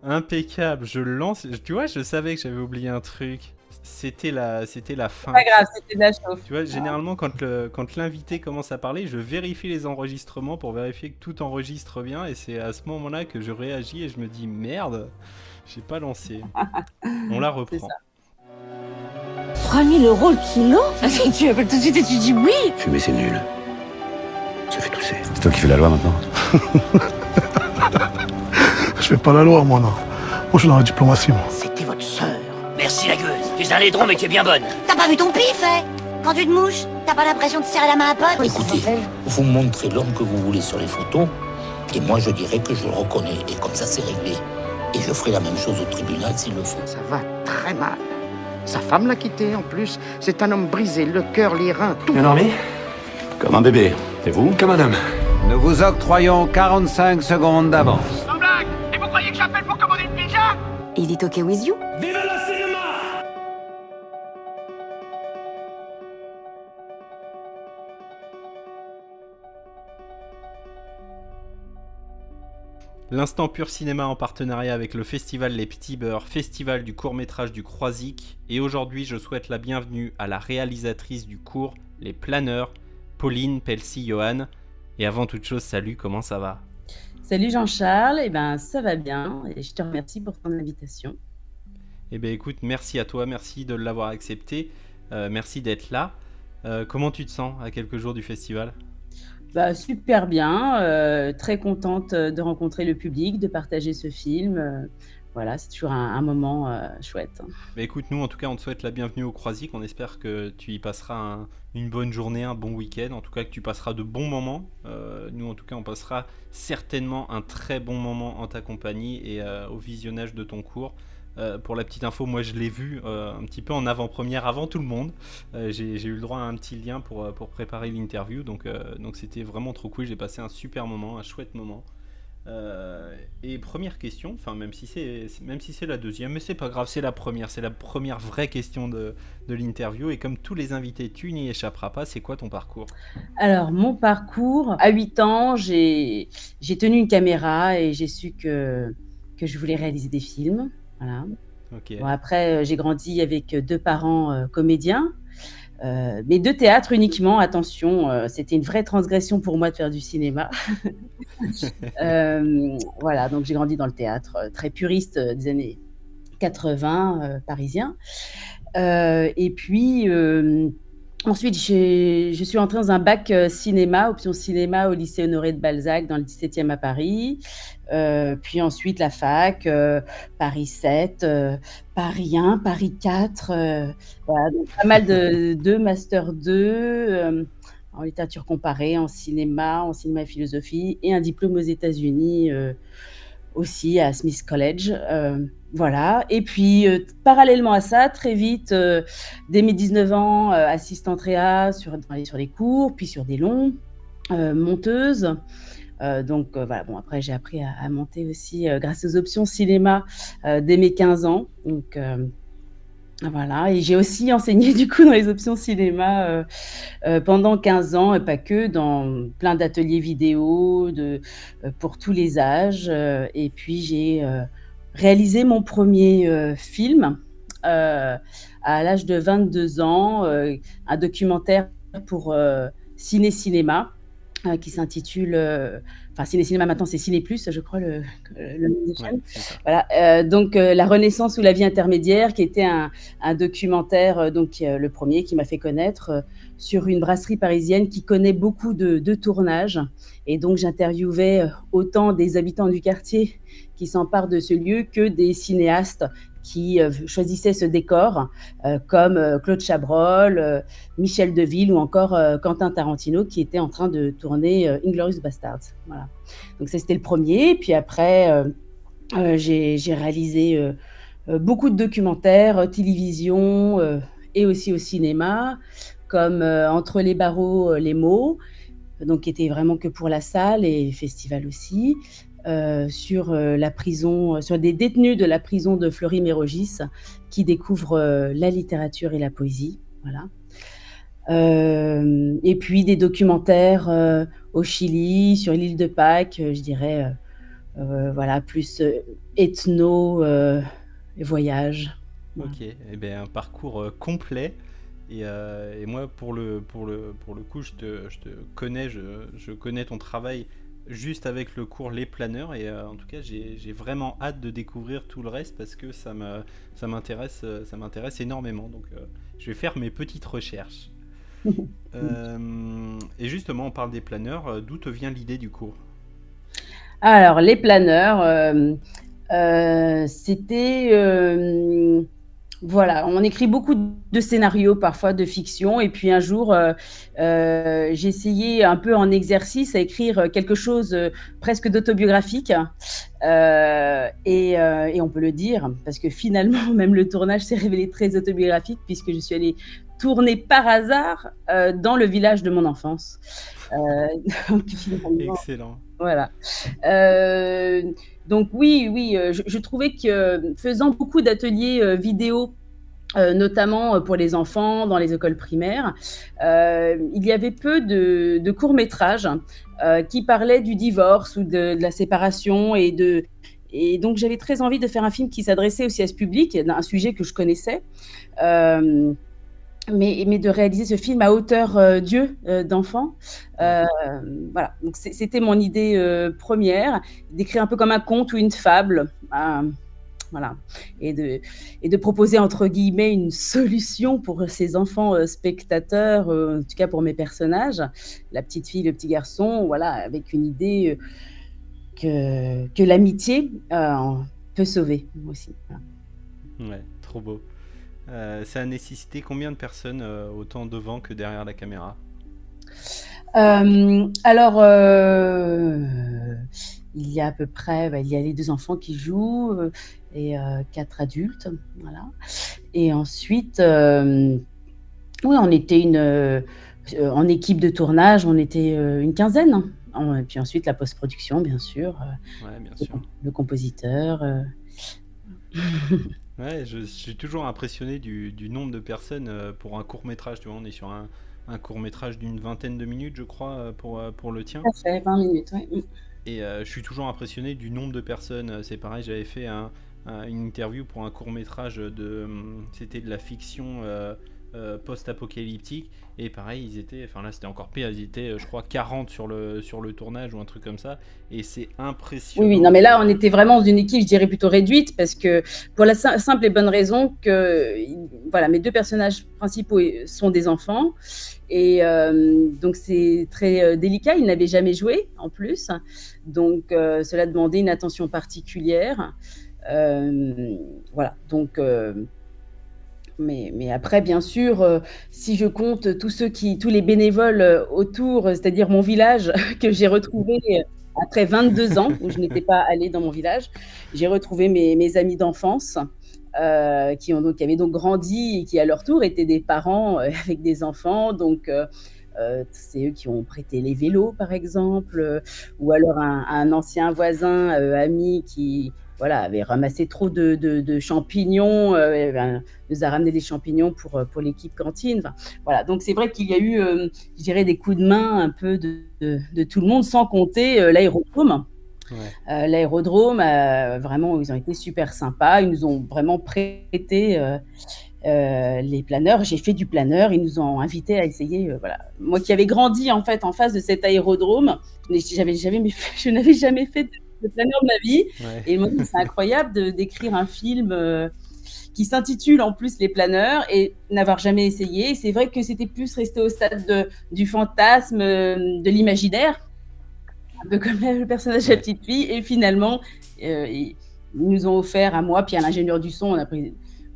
Impeccable, je lance. Tu vois, je savais que j'avais oublié un truc. C'était la C'est pas fin. grave, c'était de la chauffe. Tu vois, généralement, quand l'invité commence à parler, je vérifie les enregistrements pour vérifier que tout enregistre bien. Et c'est à ce moment-là que je réagis et je me dis merde, j'ai pas lancé. On la C'est ça. reprend. 3 000 € le kilo. Tu appelles tout de suite et tu dis oui. Fumer, c'est nul. Ça fait tousser. C'est toi qui fais la loi maintenant. Je fais pas la loi, moi, non. Moi, je suis dans la diplomatie, moi. C'était votre sœur. Merci la gueuse. Tu es un laidron mais tu es bien bonne. T'as pas vu ton pif, hein? Quand tu te mouches, t'as pas l'impression de serrer la main à pote? Écoutez, vous montrez l'homme que vous voulez sur les photos, et moi je dirais que je le reconnais, et comme ça c'est réglé. Et je ferai la même chose au tribunal s'il le faut. Ça va très mal. Sa femme l'a quitté en plus. C'est un homme brisé, le cœur, les reins, tout. Bien dormi? Comme un bébé. Et vous? Comme un homme. Nous vous octroyons 45 secondes d'avance. Sans blague! Et vous croyez que j'appelle pour commander une pizza? Is it okay with you? Vive le cinéma! L'instant pur cinéma en partenariat avec le festival Les Petits Beurs, festival du court-métrage du Croisic. Et aujourd'hui, je souhaite la bienvenue à la réalisatrice du court Les Planeurs, Pauline Pelsi-Johan. Et avant toute chose, salut, comment ça va? Salut Jean-Charles, eh ben, ça va bien et je te remercie pour ton invitation. Eh bien écoute, merci à toi, merci de l'avoir accepté, merci d'être là. Comment tu te sens à quelques jours du festival? Bah, super bien, très contente de rencontrer le public, de partager ce film. Voilà, c'est toujours un moment chouette. Bah écoute, nous en tout cas, on te souhaite la bienvenue au Croisic. On espère que tu y passeras une bonne journée, un bon week-end. En tout cas, que tu passeras de bons moments. Nous en tout cas, on passera certainement un très bon moment en ta compagnie et au visionnage de ton cours. Pour la petite info, moi je l'ai vu un petit peu en avant-première avant tout le monde. J'ai eu le droit à un petit lien pour préparer l'interview, donc c'était vraiment trop cool. J'ai passé un super moment, un chouette moment. Et première question, enfin même si c'est la deuxième, mais c'est pas grave, c'est la première vraie question de l'interview. Et comme tous les invités, tu n'y échapperas pas. C'est quoi ton parcours? Alors, mon parcours, à 8 ans, j'ai tenu une caméra et j'ai su que je voulais réaliser des films. Voilà. Ok. Bon, après, j'ai grandi avec 2 parents comédiens, mais de théâtre uniquement. Attention, c'était une vraie transgression pour moi de faire du cinéma. Voilà, donc j'ai grandi dans le théâtre, très puriste des années 80, parisien. Et puis ensuite, je suis entrée dans un bac cinéma, option cinéma au lycée Honoré de Balzac dans le 17e à Paris. Puis ensuite la fac, Paris 7, Paris 1, Paris 4. Voilà, donc pas mal de Master 2 en littérature comparée, en cinéma et philosophie, et un diplôme aux États-Unis aussi à Smith College. Voilà. Et puis, parallèlement à ça, très vite, dès mes 19 ans, assistante réa sur les cours, puis sur des longs, monteuse. Donc, voilà. Bon, après, j'ai appris à monter aussi grâce aux options cinéma dès mes 15 ans. Donc, voilà. Et j'ai aussi enseigné du coup dans les options cinéma pendant 15 ans, et pas que, dans plein d'ateliers vidéo pour tous les âges. Et puis j'ai réalisé mon premier film à l'âge de 22 ans, un documentaire pour Ciné Cinéma qui s'intitule, enfin Ciné Cinéma maintenant c'est Ciné Plus, je crois le nom des chaînes. Ouais, c'est ça. Voilà, donc La Renaissance ou la vie intermédiaire, qui était un documentaire, donc le premier qui m'a fait connaître sur une brasserie parisienne qui connaît beaucoup de tournages. Et donc j'interviewais autant des habitants du quartier qui s'emparent de ce lieu que des cinéastes qui choisissaient ce décor, comme Claude Chabrol, Michel Deville ou encore Quentin Tarantino, qui était en train de tourner Inglourious Basterds. Voilà. Donc ça, c'était le premier. Puis après, j'ai réalisé beaucoup de documentaires, télévision et aussi au cinéma, comme Entre les barreaux, les mots, donc qui était vraiment que pour la salle, et festival aussi. Sur la prison, sur des détenus de la prison de Fleury-Mérogis qui découvrent la littérature et la poésie. Voilà. Et puis des documentaires au Chili, sur l'île de Pâques, je dirais voilà, plus ethno et voyage. Voilà. Ok, eh bien, un parcours complet. Et moi, pour le coup, je te connais, je connais ton travail juste avec le cours Les Planeurs. Et en tout cas, j'ai vraiment hâte de découvrir tout le reste parce que ça m'intéresse énormément. Donc, je vais faire mes petites recherches. Et justement, on parle des planeurs. D'où te vient l'idée du cours? Alors, les planeurs, c'était... voilà, on écrit beaucoup de scénarios, parfois de fiction, et puis un jour, j'ai essayé un peu en exercice à écrire quelque chose presque d'autobiographique, et on peut le dire, parce que finalement, même le tournage s'est révélé très autobiographique, puisque je suis allée tourner par hasard dans le village de mon enfance. Donc, finalement, Excellent. voilà. Donc oui, je trouvais que faisant beaucoup d'ateliers vidéo, notamment pour les enfants dans les écoles primaires, il y avait peu de courts-métrages qui parlaient du divorce ou de la séparation et donc j'avais très envie de faire un film qui s'adressait aussi à ce public, un sujet que je connaissais. Mais de réaliser ce film à hauteur d'yeux d'enfant. Voilà, donc c'était mon idée première, d'écrire un peu comme un conte ou une fable, voilà, et de proposer entre guillemets une solution pour ces enfants spectateurs, en tout cas pour mes personnages, la petite fille, le petit garçon, voilà, avec une idée que l'amitié peut sauver aussi. Voilà. Ouais, trop beau. Ça a nécessité combien de personnes autant devant que derrière la caméra? Alors, il y a à peu près, il y a les 2 enfants qui jouent et 4 adultes, voilà. Et ensuite, oui, on était en équipe de tournage, on était une quinzaine. Et puis ensuite, la post-production, bien sûr, Ouais, bien sûr. le compositeur. Ouais, je suis toujours impressionné du nombre de personnes pour un court métrage. Tu vois, on est sur un court métrage d'une vingtaine de minutes, je crois, pour le tien. Ça fait 20 minutes, oui. Et je suis toujours impressionné du nombre de personnes. C'est pareil, j'avais fait une interview pour un court métrage c'était de la fiction post-apocalyptique. Et pareil, enfin là c'était encore pire, ils étaient je crois 40 sur le tournage ou un truc comme ça. Et c'est impressionnant. Oui, non, mais là on était vraiment dans une équipe, je dirais plutôt réduite, parce que pour la simple et bonne raison que voilà, mes 2 personnages principaux sont des enfants. Et donc c'est très délicat, ils n'avaient jamais joué en plus, donc cela demandait une attention particulière. Voilà, donc mais après, bien sûr, si je compte tous les bénévoles autour, c'est-à-dire mon village que j'ai retrouvé après 22 ans où je n'étais pas allée dans mon village, j'ai retrouvé mes amis d'enfance qui avaient donc grandi et qui à leur tour étaient des parents avec des enfants. Donc c'est eux qui ont prêté les vélos, par exemple, ou alors un ancien voisin, ami qui voilà, avait ramassé trop de champignons, nous a ramené des champignons pour l'équipe cantine. Enfin, voilà, donc c'est vrai qu'il y a eu, je dirais, des coups de main un peu de tout le monde, sans compter l'aérodrome. Ouais. L'aérodrome, vraiment, ils ont été super sympas. Ils nous ont vraiment prêté les planeurs. J'ai fait du planeur. Ils nous ont invités à essayer. Voilà. Moi qui avais grandi en fait en face de cet aérodrome, je n'avais jamais fait de planeur de ma vie. Ouais. Et ils m'ont dit c'est incroyable d'écrire un film qui s'intitule en plus Les Planeurs et n'avoir jamais essayé. Et c'est vrai que c'était plus resté au stade du fantasme, de l'imaginaire, un peu comme le personnage de la petite fille. Et finalement, ils nous ont offert à moi, puis à l'ingénieur du son,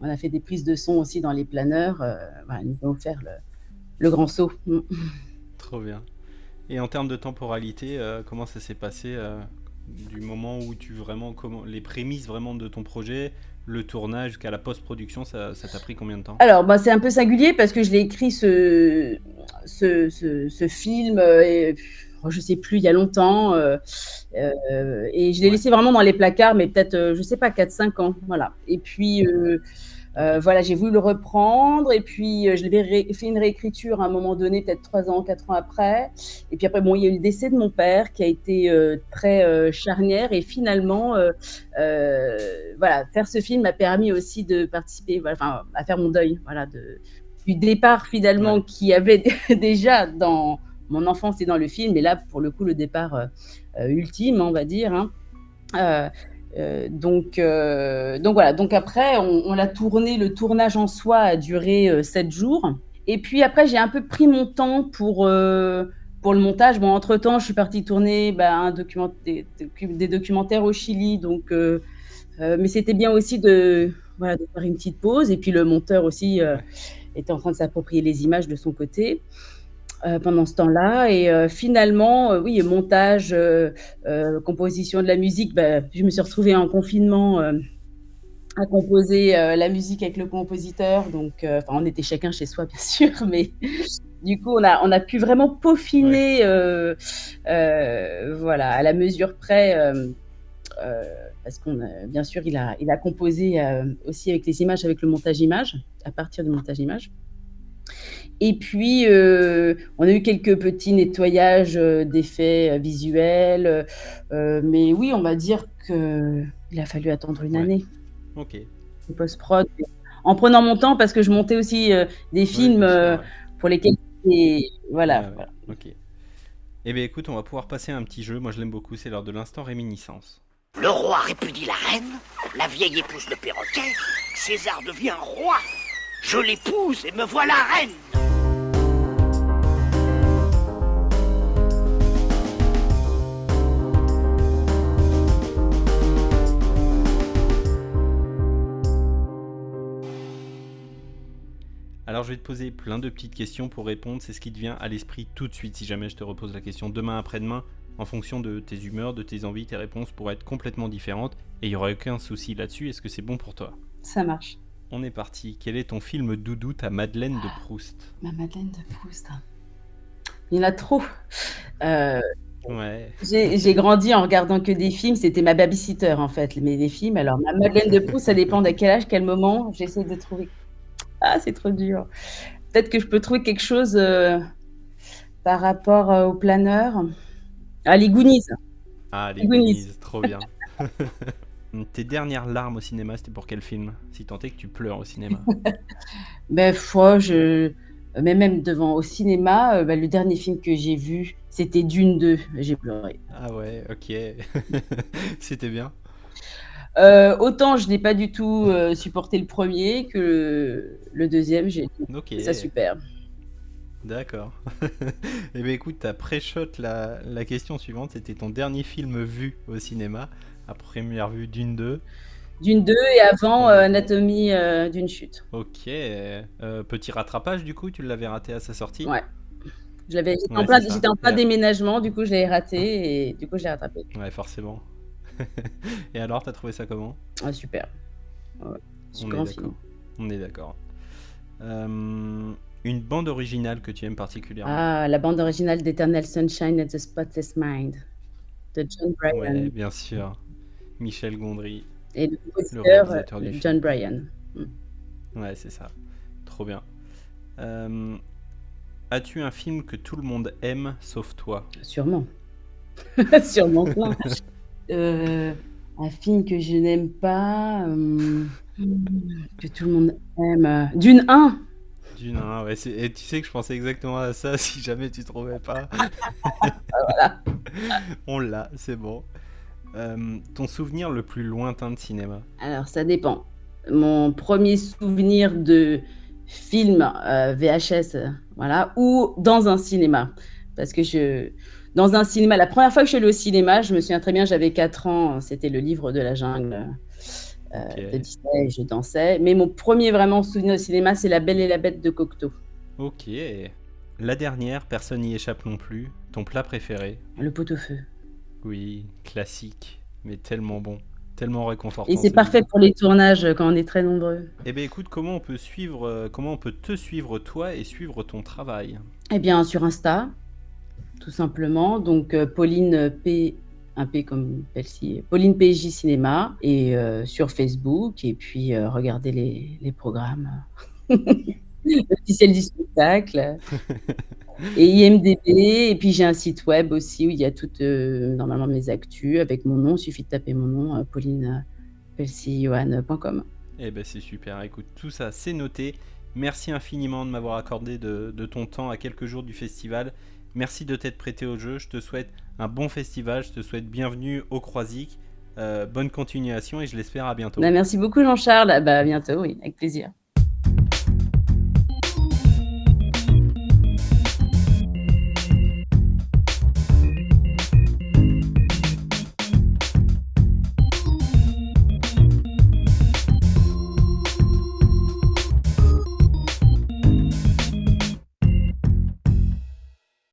on a fait des prises de son aussi dans Les Planeurs. Voilà, ils nous ont offert le grand saut. Trop bien. Et en termes de temporalité, comment ça s'est passé du moment où les prémices vraiment de ton projet, le tournage jusqu'à la post-production, ça t'a pris combien de temps? Alors, c'est un peu singulier parce que je l'ai écrit ce film, je sais plus, il y a longtemps, et je l'ai laissé vraiment dans les placards, mais peut-être, je sais pas, 4-5 ans, voilà. Et puis, Ok. Voilà, j'ai voulu le reprendre et puis je l'avais fait une réécriture à un moment donné, peut-être 3 ans, 4 ans après. Et puis après, bon, il y a eu le décès de mon père qui a été très charnière. Et finalement, voilà, faire ce film m'a permis aussi de participer, voilà, enfin, à faire mon deuil, voilà, du départ finalement Ouais. qu'il y avait déjà dans mon enfance et dans le film. Et là, pour le coup, le départ ultime, on va dire. Hein. Euh, donc voilà, donc après, on l'a tourné, le tournage en soi a duré 7 jours. Et puis après, j'ai un peu pris mon temps pour le montage. Bon, entre-temps, je suis partie tourner des documentaires au Chili, donc, mais c'était bien aussi voilà, de faire une petite pause. Et puis le monteur aussi Ouais. était en train de s'approprier les images de son côté. Pendant ce temps-là et finalement, oui, montage, composition de la musique, bah, je me suis retrouvée en confinement, à composer, la musique avec le compositeur donc enfin, on était chacun chez soi bien sûr, mais du coup, on a pu vraiment Ouais. peaufiner, voilà, à la mesure près, parce bien sûr, il a composé, aussi avec les images, avec le montage images, à partir du montage images. Et puis, on a eu quelques petits nettoyages, d'effets, visuels, mais oui, on va dire qu'il a fallu attendre une Ouais. année Ok. de post-prod, en prenant mon temps parce que je montais aussi, des Oui, films, bien sûr. Ouais. pour lesquels et Ouais, voilà, ouais. voilà. Ok. Eh bien, écoute, on va pouvoir passer à un petit jeu. Moi, je l'aime beaucoup. C'est l'heure de l'instant réminiscence. Le roi répudie la reine, la vieille épouse le perroquet, César devient roi. Je l'épouse et me voilà reine. Alors, je vais te poser plein de petites questions pour répondre. C'est ce qui te vient à l'esprit tout de suite si jamais je te repose la question demain après-demain. En fonction de tes humeurs, de tes envies, tes réponses pourraient être complètement différentes et il n'y aura aucun souci là-dessus. Est-ce que c'est bon pour toi? Ça marche. On est parti. Quel est ton film doudou, ta Madeleine de Proust? Ma Madeleine de Proust. Il y en a trop. Heu, Ouais. j'ai grandi en regardant que des films, c'était ma baby-sitter en fait, les films. Alors ma Madeleine de Proust, ça dépend de quel âge, quel moment, j'essaie de trouver. Ah, c'est trop dur. Peut-être que je peux trouver quelque chose, par rapport, au planeur. Ah, les Goonies. Ah, les Les Goonies. Goonies, trop bien. Tes dernières larmes au cinéma, c'était pour quel film? Si tant est que tu pleures au cinéma. Beh, ouais, mais même au cinéma, bah, le dernier film que j'ai vu, c'était Dune 2, j'ai pleuré. Ah ouais, ok. C'était bien. Autant je n'ai pas du tout, supporté le premier que le deuxième, j'ai Ok, trouvé ça super. d'accord. Eh bien écoute, t'as pré-shot la question suivante, c'était ton dernier film vu au cinéma, à première vue d'une 2. Dune 2 et avant, On est bon. Anatomie, d'une chute. Ok, petit rattrapage du coup, tu l'avais raté à sa sortie? Ouais. Ouais, c'est ça. J'étais en plein déménagement, du coup je l'avais raté et du coup je l'ai rattrapé. Ouais, forcément. Et alors, t'as trouvé ça comment? Ah super. Ouais, On super est grand film. d'accord. On est d'accord. Une bande originale que tu aimes particulièrement? Ah, la bande originale d'Eternal Sunshine of the Spotless Mind de John Bryan Ouais, bien sûr. Michel Gondry, et le le compositeur, réalisateur du John film. Bryan. Ouais, c'est ça. Trop bien. As-tu un film que tout le monde aime sauf toi? Sûrement. Sûrement plein. Un film que je n'aime pas, que tout le monde aime, Dune 1. Dune 1, ouais. Et tu sais que je pensais exactement à ça si jamais tu trouvais pas. Voilà. On l'a, c'est bon. Ton souvenir le plus lointain de cinéma? Alors ça dépend. Mon premier souvenir de film, VHS, voilà, ou dans un cinéma. Parce que dans un cinéma, la première fois que je suis allée au cinéma, je me souviens très bien, j'avais 4 ans, c'était Le Livre de la Jungle, de Ok. Disney, je dansais. Mais mon premier vraiment souvenir au cinéma, c'est La Belle et la Bête de Cocteau. Ok. La dernière, personne n'y échappe non plus. Ton plat préféré? Le pot-au-feu. Oui, classique, mais tellement bon, tellement réconfortant. Et c'est celui-là. parfait pour les tournages, quand on est très nombreux. Eh bien écoute, comment on peut te suivre toi et suivre ton travail? Eh bien sur Insta, tout simplement, donc Pauline P. un P comme Pelsi, Pauline PJ Cinéma, et sur Facebook, et puis regardez les programmes officiels du spectacle, et IMDb, et puis j'ai un site web aussi où il y a toutes normalement mes actus avec mon nom. Il suffit de taper mon nom, paulinepelsijohan.com. Eh ben c'est super, écoute, tout ça c'est noté. Merci infiniment de m'avoir accordé de ton temps à quelques jours du festival. Merci de t'être prêté au jeu. Je te souhaite un bon festival. Je te souhaite bienvenue au Croisic. Bonne continuation et je l'espère à bientôt. Merci beaucoup Jean-Charles. À bientôt, oui, avec plaisir.